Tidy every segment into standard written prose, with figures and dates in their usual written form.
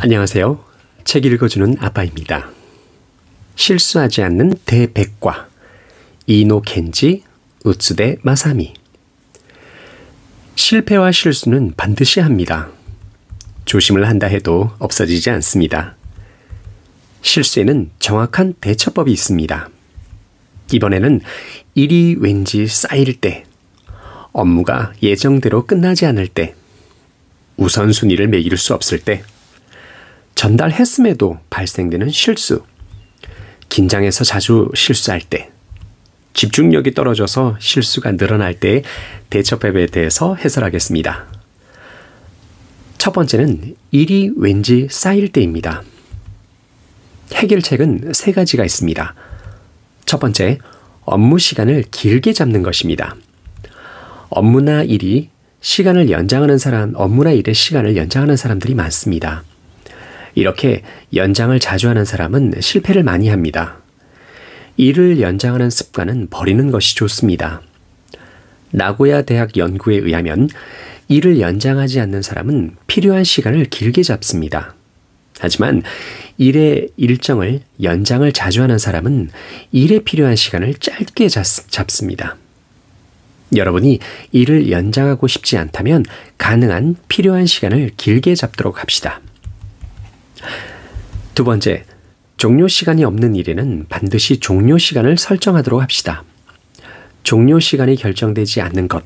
안녕하세요. 책 읽어주는 아빠입니다. 실수하지 않는 대백과 이노 켄지, 우츠데 마사미. 실패와 실수는 반드시 합니다. 조심을 한다 해도 없어지지 않습니다. 실수에는 정확한 대처법이 있습니다. 이번에는 일이 왠지 쌓일 때, 업무가 예정대로 끝나지 않을 때, 우선순위를 매길 수 없을 때, 전달했음에도 발생되는 실수, 긴장해서 자주 실수할 때, 집중력이 떨어져서 실수가 늘어날 때의 대처법에 대해서 해설하겠습니다. 첫 번째는 일이 왠지 쌓일 때입니다. 해결책은 세 가지가 있습니다. 첫 번째, 업무 시간을 길게 잡는 것입니다. 업무나 일의 시간을 연장하는 사람들이 많습니다. 이렇게 연장을 자주 하는 사람은 실패를 많이 합니다. 일을 연장하는 습관은 버리는 것이 좋습니다. 나고야 대학 연구에 의하면 일을 연장하지 않는 사람은 필요한 시간을 길게 잡습니다. 하지만 일의 일정을 연장을 자주 하는 사람은 일에 필요한 시간을 짧게 잡습니다. 여러분이 일을 연장하고 싶지 않다면 가능한 필요한 시간을 길게 잡도록 합시다. 두 번째, 종료 시간이 없는 일에는 반드시 종료 시간을 설정하도록 합시다. 종료 시간이 결정되지 않는 것.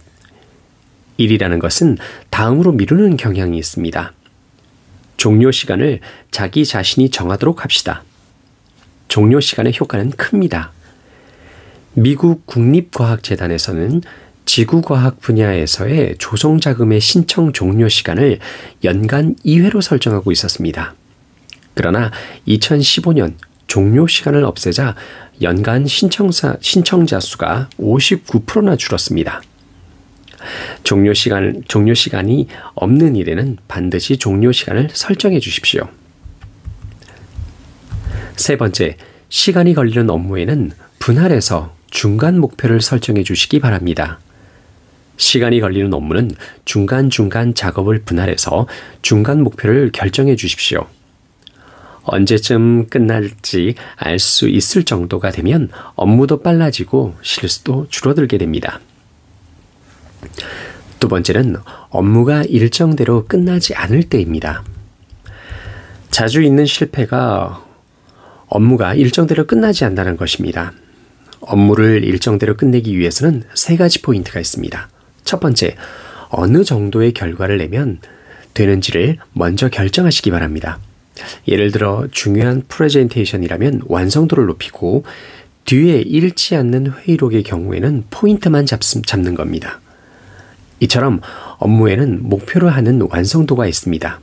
일이라는 것은 다음으로 미루는 경향이 있습니다. 종료 시간을 자기 자신이 정하도록 합시다. 종료 시간의 효과는 큽니다. 미국 국립과학재단에서는 지구과학 분야에서의 조성자금의 신청 종료 시간을 연간 2회로 설정하고 있었습니다. 그러나 2015년 종료 시간을 없애자 연간 신청자 수가 59%나 줄었습니다. 종료 시간이 없는 일에는 반드시 종료 시간을 설정해 주십시오. 세 번째, 시간이 걸리는 업무에는 분할해서 중간 목표를 설정해 주시기 바랍니다. 시간이 걸리는 업무는 중간중간 작업을 분할해서 중간 목표를 결정해 주십시오. 언제쯤 끝날지 알 수 있을 정도가 되면 업무도 빨라지고 실수도 줄어들게 됩니다. 두 번째는 업무가 일정대로 끝나지 않을 때입니다. 자주 있는 실패가 업무가 일정대로 끝나지 않는다는 것입니다. 업무를 일정대로 끝내기 위해서는 세 가지 포인트가 있습니다. 첫 번째, 어느 정도의 결과를 내면 되는지를 먼저 결정하시기 바랍니다. 예를 들어 중요한 프레젠테이션이라면 완성도를 높이고 뒤에 읽지 않는 회의록의 경우에는 포인트만 잡는 겁니다. 이처럼 업무에는 목표로 하는 완성도가 있습니다.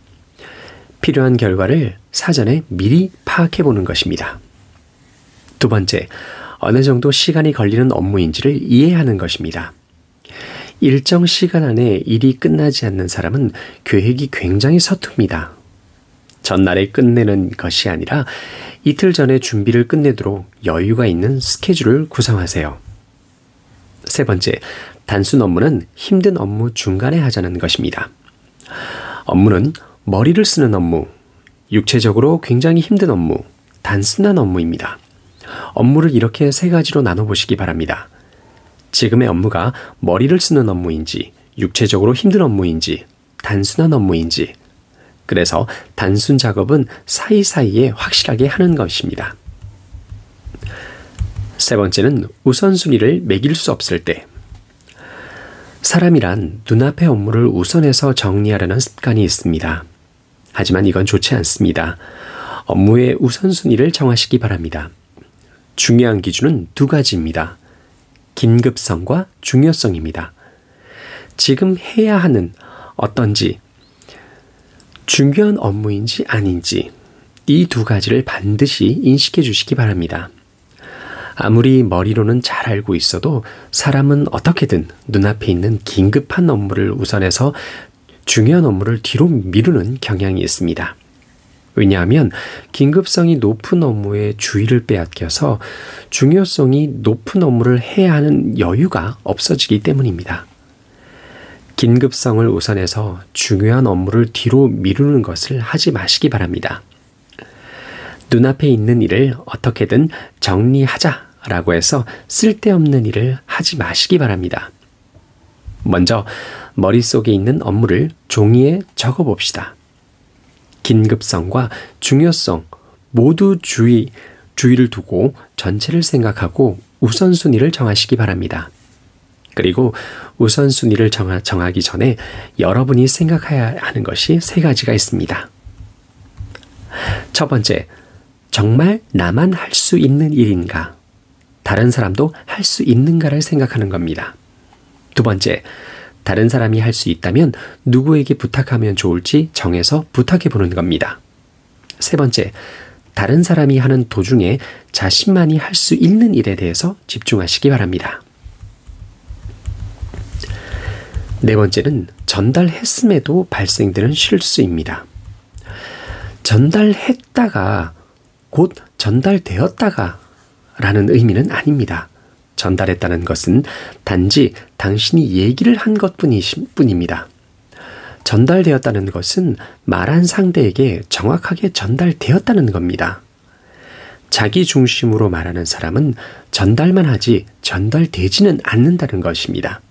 필요한 결과를 사전에 미리 파악해 보는 것입니다. 두 번째, 어느 정도 시간이 걸리는 업무인지를 이해하는 것입니다. 일정 시간 안에 일이 끝나지 않는 사람은 계획이 굉장히 서툽니다. 전날에 끝내는 것이 아니라 이틀 전에 준비를 끝내도록 여유가 있는 스케줄을 구성하세요. 세 번째, 단순 업무는 힘든 업무 중간에 하자는 것입니다. 업무는 머리를 쓰는 업무, 육체적으로 굉장히 힘든 업무, 단순한 업무입니다. 업무를 이렇게 세 가지로 나눠보시기 바랍니다. 지금의 업무가 머리를 쓰는 업무인지, 육체적으로 힘든 업무인지, 단순한 업무인지, 그래서 단순 작업은 사이사이에 확실하게 하는 것입니다. 세 번째는 우선순위를 매길 수 없을 때. 사람이란 눈앞의 업무를 우선해서 정리하려는 습관이 있습니다. 하지만 이건 좋지 않습니다. 업무의 우선순위를 정하시기 바랍니다. 중요한 기준은 두 가지입니다. 긴급성과 중요성입니다. 지금 해야 하는 어떤지, 중요한 업무인지 아닌지 이 두 가지를 반드시 인식해 주시기 바랍니다. 아무리 머리로는 잘 알고 있어도 사람은 어떻게든 눈앞에 있는 긴급한 업무를 우선해서 중요한 업무를 뒤로 미루는 경향이 있습니다. 왜냐하면 긴급성이 높은 업무에 주의를 빼앗겨서 중요성이 높은 업무를 해야 하는 여유가 없어지기 때문입니다. 긴급성을 우선해서 중요한 업무를 뒤로 미루는 것을 하지 마시기 바랍니다. 눈앞에 있는 일을 어떻게든 정리하자라고 해서 쓸데없는 일을 하지 마시기 바랍니다. 먼저 머릿속에 있는 업무를 종이에 적어봅시다. 긴급성과 중요성 모두 주의를 두고 전체를 생각하고 우선순위를 정하시기 바랍니다. 그리고 우선순위를 정하기 전에 여러분이 생각해야 하는 것이 3가지가 있습니다. 첫 번째, 정말 나만 할 수 있는 일인가? 다른 사람도 할 수 있는가를 생각하는 겁니다. 두 번째, 다른 사람이 할 수 있다면 누구에게 부탁하면 좋을지 정해서 부탁해 보는 겁니다. 세 번째, 다른 사람이 하는 도중에 자신만이 할 수 있는 일에 대해서 집중하시기 바랍니다. 네 번째는 전달했음에도 발생되는 실수입니다. 전달했다가 곧 전달되었다가 라는 의미는 아닙니다. 전달했다는 것은 단지 당신이 얘기를 한 것뿐입니다. 전달되었다는 것은 말한 상대에게 정확하게 전달되었다는 겁니다. 자기 중심으로 말하는 사람은 전달만 하지 전달되지는 않는다는 것입니다.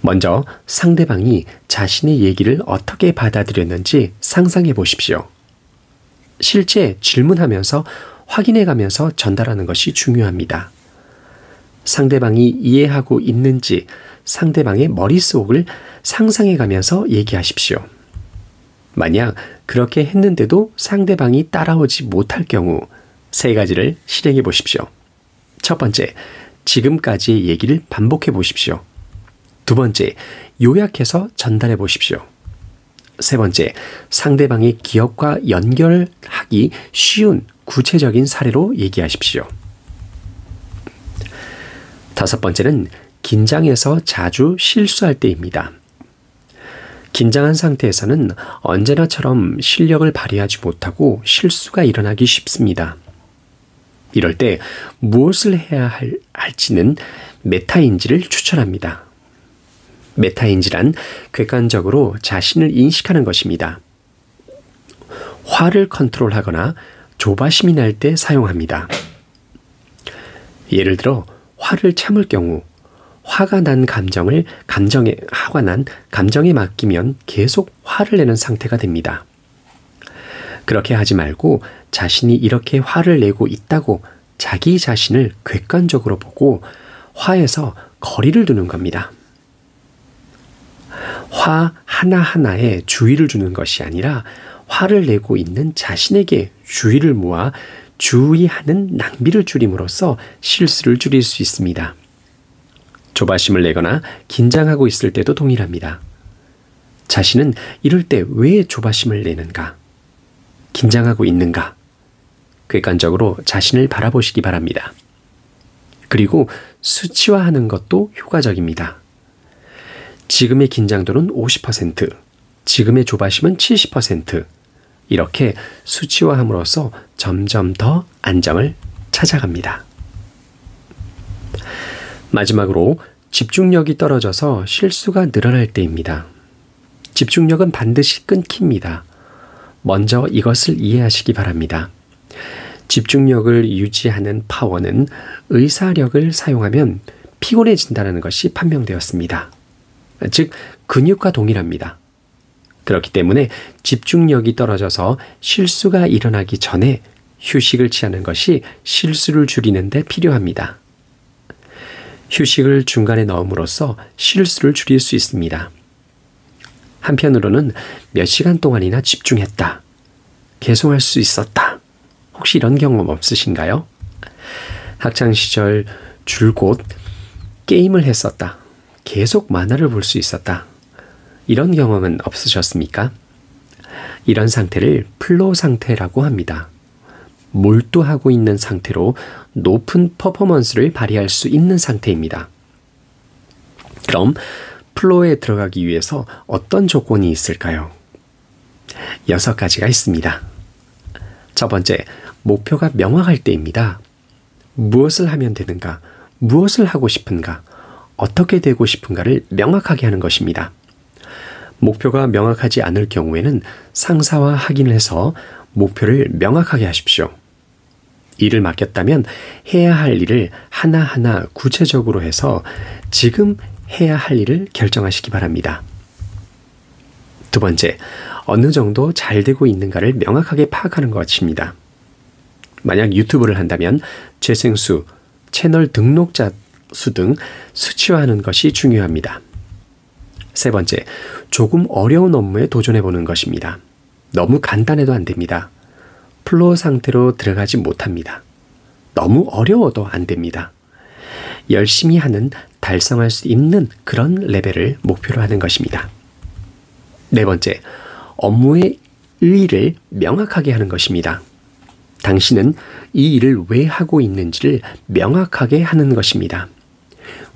먼저 상대방이 자신의 얘기를 어떻게 받아들였는지 상상해 보십시오. 실제 질문하면서 확인해 가면서 전달하는 것이 중요합니다. 상대방이 이해하고 있는지 상대방의 머릿속을 상상해 가면서 얘기하십시오. 만약 그렇게 했는데도 상대방이 따라오지 못할 경우 3가지를 실행해 보십시오. 첫 번째, 지금까지의 얘기를 반복해 보십시오. 두 번째, 요약해서 전달해 보십시오. 세 번째, 상대방의 기억과 연결하기 쉬운 구체적인 사례로 얘기하십시오. 다섯 번째는 긴장해서 자주 실수할 때입니다. 긴장한 상태에서는 언제나처럼 실력을 발휘하지 못하고 실수가 일어나기 쉽습니다. 이럴 때 무엇을 해야 할지는 메타인지를 추천합니다. 메타인지란 객관적으로 자신을 인식하는 것입니다. 화를 컨트롤하거나 조바심이 날 때 사용합니다. 예를 들어 화를 참을 경우 화가 난 감정에 맡기면 계속 화를 내는 상태가 됩니다. 그렇게 하지 말고 자신이 이렇게 화를 내고 있다고 자기 자신을 객관적으로 보고 화에서 거리를 두는 겁니다. 화 하나하나에 주의를 주는 것이 아니라 화를 내고 있는 자신에게 주의를 모아 주의하는 낭비를 줄임으로써 실수를 줄일 수 있습니다. 조바심을 내거나 긴장하고 있을 때도 동일합니다. 자신은 이럴 때 왜 조바심을 내는가? 긴장하고 있는가? 객관적으로 자신을 바라보시기 바랍니다. 그리고 수치화하는 것도 효과적입니다. 지금의 긴장도는 50%, 지금의 조바심은 70%, 이렇게 수치화함으로써 점점 더 안정을 찾아갑니다. 마지막으로 집중력이 떨어져서 실수가 늘어날 때입니다. 집중력은 반드시 끊깁니다. 먼저 이것을 이해하시기 바랍니다. 집중력을 유지하는 파워는 의사력을 사용하면 피곤해진다는 것이 판명되었습니다. 즉, 근육과 동일합니다. 그렇기 때문에 집중력이 떨어져서 실수가 일어나기 전에 휴식을 취하는 것이 실수를 줄이는 데 필요합니다. 휴식을 중간에 넣음으로써 실수를 줄일 수 있습니다. 한편으로는 몇 시간 동안이나 집중했다. 계속할 수 있었다. 혹시 이런 경험 없으신가요? 학창시절 줄곧 게임을 했었다. 계속 만화를 볼 수 있었다. 이런 경험은 없으셨습니까? 이런 상태를 플로우 상태라고 합니다. 몰두하고 있는 상태로 높은 퍼포먼스를 발휘할 수 있는 상태입니다. 그럼 플로우에 들어가기 위해서 어떤 조건이 있을까요? 6가지가 있습니다. 첫 번째, 목표가 명확할 때입니다. 무엇을 하면 되는가? 무엇을 하고 싶은가? 어떻게 되고 싶은가를 명확하게 하는 것입니다. 목표가 명확하지 않을 경우에는 상사와 확인을 해서 목표를 명확하게 하십시오. 일을 맡겼다면 해야 할 일을 하나하나 구체적으로 해서 지금 해야 할 일을 결정하시기 바랍니다. 두 번째, 어느 정도 잘 되고 있는가를 명확하게 파악하는 것입니다. 만약 유튜브를 한다면 재생수, 채널 등록자 수 등 수치화하는 것이 중요합니다. 세 번째, 조금 어려운 업무에 도전해 보는 것입니다. 너무 간단해도 안 됩니다. 플로우 상태로 들어가지 못합니다. 너무 어려워도 안 됩니다. 열심히 하는 달성할 수 있는 그런 레벨을 목표로 하는 것입니다. 네 번째, 업무의 의의를 명확하게 하는 것입니다. 당신은 이 일을 왜 하고 있는지를 명확하게 하는 것입니다.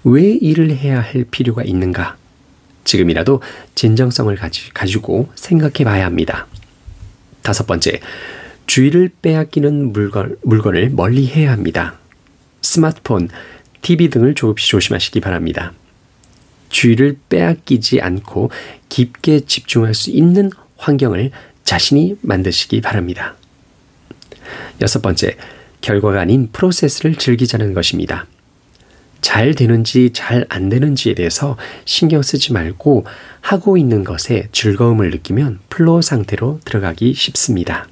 왜 일을 해야 할 필요가 있는가? 지금이라도 진정성을 가지고 생각해 봐야 합니다. 다섯 번째, 주의를 빼앗기는 물건을 멀리 해야 합니다. 스마트폰, TV 등을 조심하시기 바랍니다. 주의를 빼앗기지 않고 깊게 집중할 수 있는 환경을 자신이 만드시기 바랍니다. 여섯 번째, 결과가 아닌 프로세스를 즐기자는 것입니다. 잘 되는지 잘 안 되는지에 대해서 신경 쓰지 말고 하고 있는 것에 즐거움을 느끼면 플로우 상태로 들어가기 쉽습니다.